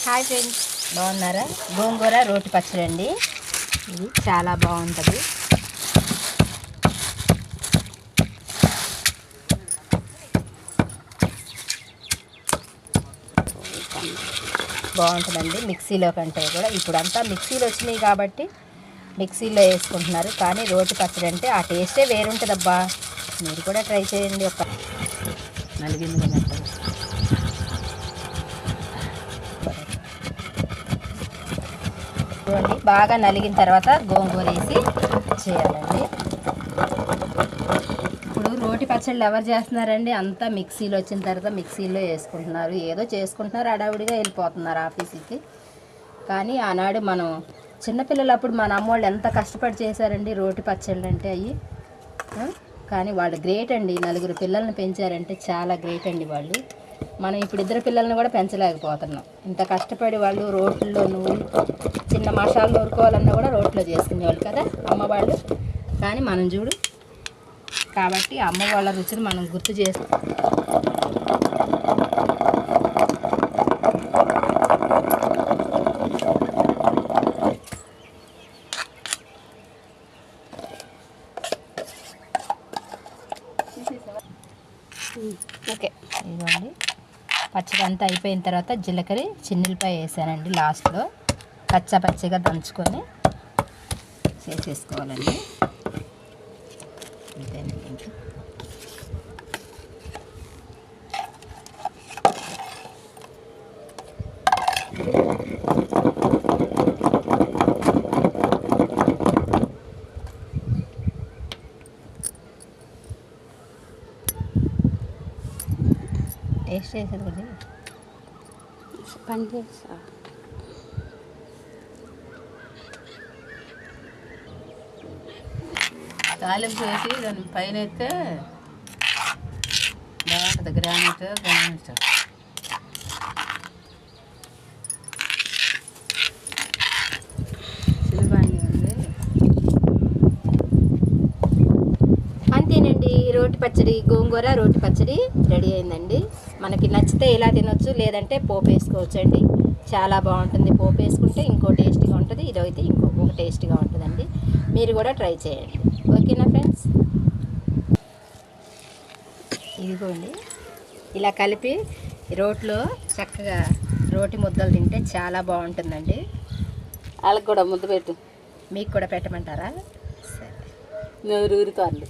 Hi friends, బాగున్నారా? గోంగూర రోటి పచ్చడి అండి. ఇది చాలా బాగుంటుంది. బాగుంటుందండి. మిక్సీలో కంటే కూడా ఇప్పుడంతా మిక్సీలో వచ్చినాయి కాబట్టి మిక్సీలో వేసుకుంటున్నారు. కానీ రోటి పచ్చడి అంటే ఆ టేస్టే వేరుంటుందబ్బా. మీరు కూడా ట్రై చేయండి. ఒక నలిగింది కదా, చూడండి. బాగా నలిగిన తర్వాత గోంగూర వేసి చేయాలండి. ఇప్పుడు రోటి పచ్చళ్ళు ఎవరు చేస్తున్నారండి? అంతా మిక్సీలో వచ్చిన తర్వాత మిక్సీలో వేసుకుంటున్నారు. ఏదో చేసుకుంటున్నారు, అడావిడిగా వెళ్ళిపోతున్నారు ఆఫీస్కి. కానీ ఆనాడు మనం చిన్నపిల్లలు అప్పుడు మన అమ్మోళ్ళు ఎంత కష్టపడి చేశారండి రోటి పచ్చళ్ళు అంటే అవి. కానీ వాళ్ళు గ్రేట్ అండి. 4 పిల్లల్ని పెంచారంటే చాలా గ్రేట్ అండి వాళ్ళు. మనం ఇప్పుడు 2 పిల్లల్ని కూడా పెంచలేకపోతున్నాం. ఇంత కష్టపడి వాళ్ళు రోట్లో నూనె చిన్న మసాలు నూరుకోవాలన్నా కూడా రోట్లో చేసుకునేవాళ్ళు కదా అమ్మ వాళ్ళు. కానీ మనం చూడు, కాబట్టి అమ్మ వాళ్ళ రుచిని మనం గుర్తు చేసుకో. ఓకే, ఇదిగోండి. పచ్చడి అంతా అయిపోయిన తర్వాత జీలకర్ర చిన్నులపాయ వేసానండి. లాస్ట్లో పచ్చిగా దంచుకొని చేసేసుకోవాలండి. అంతేనండి. ఇంకా టేస్ట్ చేసేది కదా పని చేస్తా. తాలింపు వేసి దాని పైన అయితే బాగుంటుంది. గ్రానైట్ చిలుబాండి ఉంది. అంతేనండి. రోటి పచ్చడి, గోంగూర రోటి పచ్చడి రెడీ అయిందండి. మనకి నచ్చితే ఇలా తినొచ్చు, లేదంటే పోపు వేసుకోవచ్చు అండి. చాలా బాగుంటుంది. పోపు వేసుకుంటే ఇంకో టేస్ట్గా ఉంటుంది, ఇదైతే ఇంకొక టేస్ట్గా ఉంటుందండి. మీరు కూడా ట్రై చేయండి. ఓకేనా ఫ్రెండ్స్? ఇదిగోండి, ఇలా కలిపి రోట్లో చక్కగా రోటి ముద్దలు తింటే చాలా బాగుంటుందండి. వాళ్ళకి కూడా ముద్ద పెట్టు. మీకు కూడా పెట్టమంటారా? సరే, నూరు ఊరుతారు.